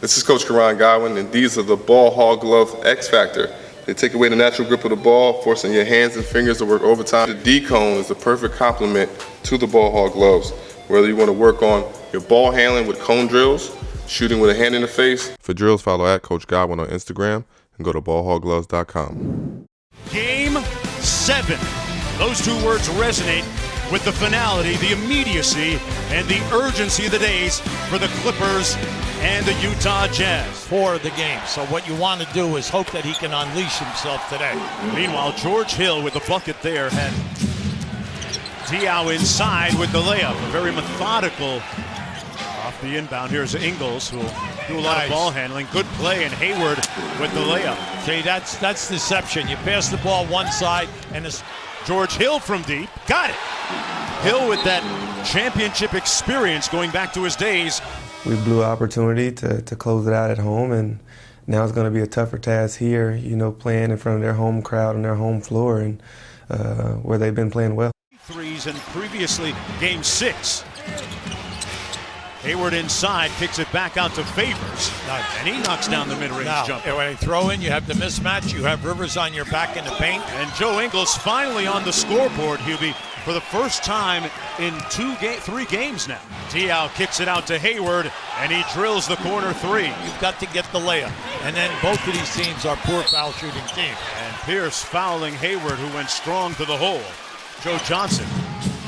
This is Coach Karan Godwin, and these are the Ball Hog Glove X Factor. They take away the natural grip of the ball, forcing your hands and fingers to work overtime. The D-cone is the perfect complement to the Ball Hog Gloves. Whether you want to work on your ball handling with cone drills, shooting with a hand in the face. For drills, follow at Coach Godwin on Instagram and go to ballhoggloves.com. Game 7. Those two words resonate with the finality, the immediacy, and the urgency of the days for the Clippers and the Utah Jazz. For the game. So what you want to do is hope that he can unleash himself today. Meanwhile, George Hill with the bucket there had Diaw inside with the layup. A very methodical off the inbound. Here's Ingles, who will do a lot of ball handling. Good play, and Hayward with the layup. See, that's deception. You pass the ball one side, and it's George Hill from deep. Got it. Hill with that championship experience going back to his days. We blew an opportunity to close it out at home, and now it's going to be a tougher task here, playing in front of their home crowd on their home floor, and where they've been playing well. Threes, and previously Game 6. Hayward inside, kicks it back out to Favors, and he knocks down the mid-range jumper. When they throw in, you have the mismatch. You have Rivers on your back in the paint. And Joe Ingles finally on the scoreboard, Hubie, for the first time in 3 games now. Diaw kicks it out to Hayward, and he drills the corner 3. You've got to get the layup. And then both of these teams are poor foul shooting teams. And Pierce fouling Hayward, who went strong to the hole. Joe Johnson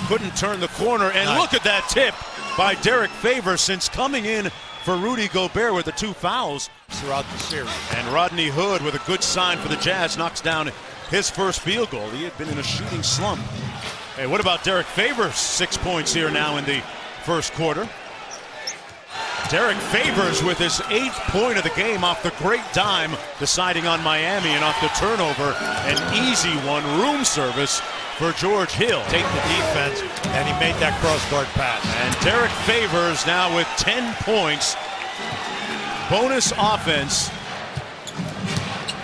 couldn't turn the corner, and look at that tip by Derrick Favors since coming in for Rudy Gobert with the 2 fouls throughout the series. And Rodney Hood with a good sign for the Jazz knocks down his first field goal. He had been in a shooting slump. Hey, what about Derrick Favors? 6 points here now in the first quarter. Derrick Favors with his 8th point of the game off the great dime, deciding on Miami, and off the turnover, an easy one, room service for George Hill. Take the defense, and he made that cross-court pass. And Derrick Favors now with 10 points. Bonus offense.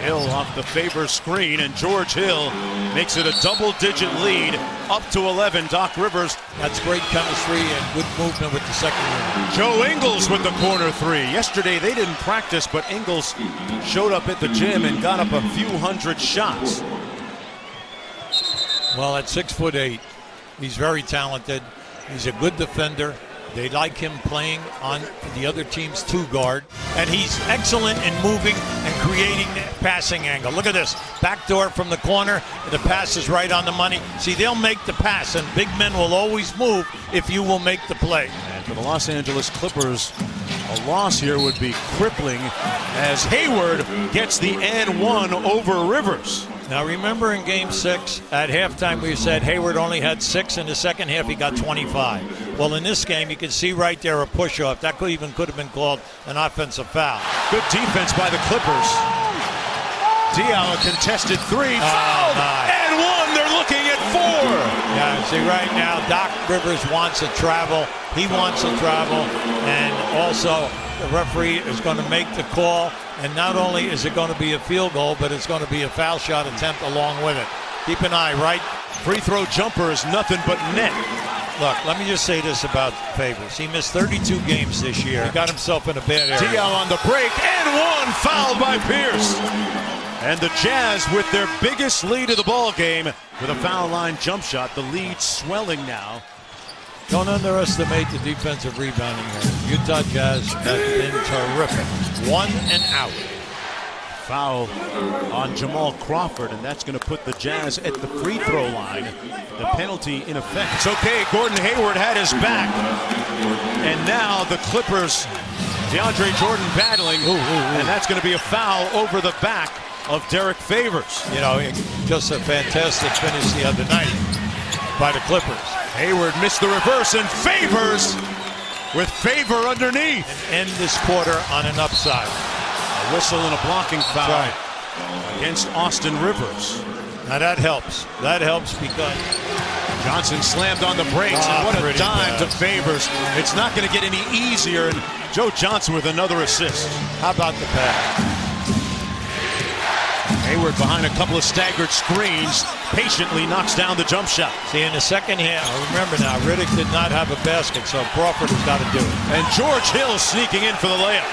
Hill off the Favors screen, and George Hill makes it a double-digit lead, up to 11. Doc Rivers. That's great chemistry and good movement with the second unit. Joe Ingles with the corner 3. Yesterday they didn't practice, but Ingles showed up at the gym and got up a few hundred shots. Well, at 6'8", he's very talented. He's a good defender. They like him playing on the other team's 2 guard. And he's excellent in moving and creating the passing angle. Look at this. Backdoor from the corner. The pass is right on the money. See, they'll make the pass, and big men will always move if you will make the play. And for the Los Angeles Clippers, a loss here would be crippling as Hayward gets the and 1 over Rivers. Now remember in Game 6, at halftime we said Hayward only had 6. In the second half he got 25. Well, in this game you can see right there a push-off. That could have been called an offensive foul. Good defense by the Clippers. Diaw, a contested 3. Fouled! And 1, they're looking at 4. Yeah, see right now Doc Rivers wants to travel. He wants to travel, and also the referee is going to make the call, and not only is it going to be a field goal, but it's going to be a foul shot attempt along with it. Keep an eye, right? Free throw jumper is nothing but net. Look, let me just say this about Favors. He missed 32 games this year. He got himself in a bad area. Diaw on the break, and 1, fouled by Pierce. And the Jazz with their biggest lead of the ball game with a foul line jump shot. The lead swelling now. Don't underestimate the defensive rebounding here. Utah Jazz have been terrific. 1 and out. Foul on Jamal Crawford, and that's going to put the Jazz at the free throw line. The penalty in effect. It's okay, Gordon Hayward had his back. And now the Clippers, DeAndre Jordan battling, and that's going to be a foul over the back of Derrick Favors. Just a fantastic finish the other night by the Clippers. Hayward missed the reverse, and Favors with Favor underneath. And end this quarter on an upside. A whistle and a blocking foul against Austin Rivers. Now that helps. That helps because Johnson slammed on the brakes, and what a dime to Favors. It's not going to get any easier, and Joe Johnson with another assist. How about the pass? Hayward behind a couple of staggered screens, patiently knocks down the jump shot. See, in the second half, remember now, Riddick did not have a basket, so Crawford has got to do it. And George Hill sneaking in for the layup.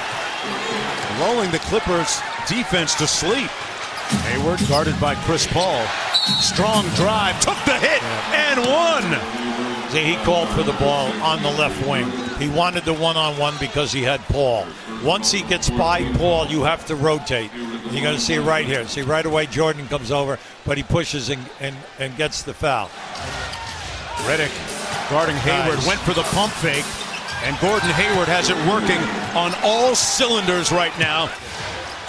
lulling the Clippers defense to sleep. Hayward guarded by Chris Paul. Strong drive, took the hit, and won. See, he called for the ball on the left wing. He wanted the one-on-one because he had Paul. Once he gets by Paul, you have to rotate. You're going to see it right here. See, right away Jordan comes over, but he pushes and gets the foul. Derrick guarding Hayward, Nice. went for the pump fake, and Gordon Hayward has it working on all cylinders right now.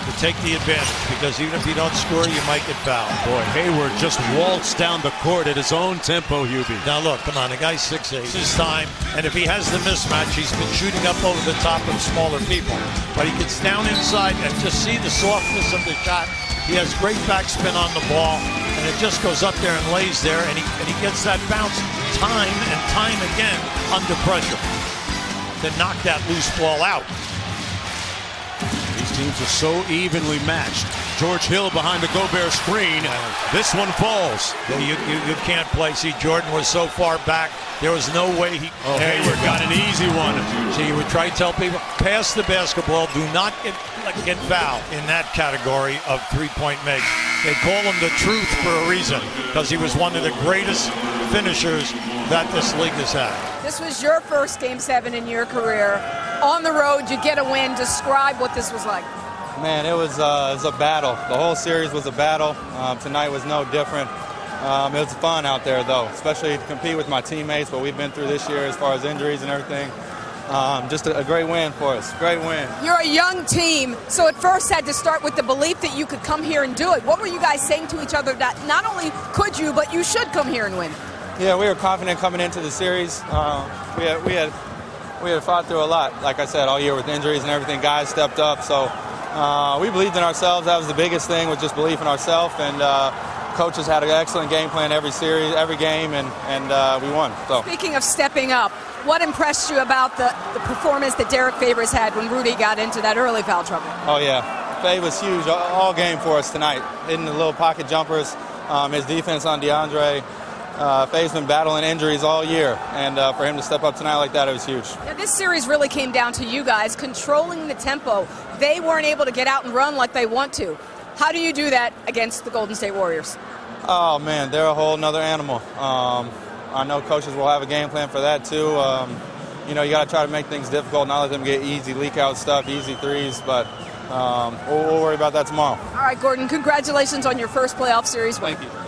To take the advantage, because even if you don't score, you might get fouled. Boy, Hayward just waltzed down the court at his own tempo, Hubie. Now look, come on, the guy's 6'8". It's his time, and if he has the mismatch, he's been shooting up over the top of smaller people. But he gets down inside and just see the softness of the shot. He has great backspin on the ball, and it just goes up there and lays there, and he gets that bounce time and time again under pressure to knock that loose ball out. These teams are so evenly matched. George Hill behind the Gobert screen. This one falls. You can't play. See, Jordan was so far back, there was no way he... Hayward got an easy one. See, you would try to tell people, pass the basketball, do not get fouled in that category of three-point make. They call him the truth for a reason, because he was one of the greatest finishers that this league has had. This was your first Game 7 in your career. On the road, you get a win. Describe what this was like. Man, it was a battle. The whole series was a battle. Tonight was no different. It was fun out there, though, especially to compete with my teammates, what we've been through this year as far as injuries and everything. Just a great win for us. Great win. You're a young team, so at first had to start with the belief that you could come here and do it. What were you guys saying to each other that not only could you, but you should come here and win? Yeah, we were confident coming into the series. We had fought through a lot, like I said, all year with injuries and everything. Guys stepped up, so we believed in ourselves. That was the biggest thing, was just belief in ourselves. And coaches had an excellent game plan every series, every game, and we won. So. Speaking of stepping up, what impressed you about the performance that Derrick Favors had when Rudy got into that early foul trouble? Oh, yeah. Fav was huge all game for us tonight, hitting the little pocket jumpers, his defense on DeAndre. Faye's been battling injuries all year, and for him to step up tonight like that, it was huge. Now, this series really came down to you guys controlling the tempo. They weren't able to get out and run like they want to. How do you do that against the Golden State Warriors? Oh, man, they're a whole nother animal. I know coaches will have a game plan for that, too. You got to try to make things difficult, not let them get easy leak-out stuff, easy threes, but we'll worry about that tomorrow. All right, Gordon, congratulations on your first playoff series win. Thank you.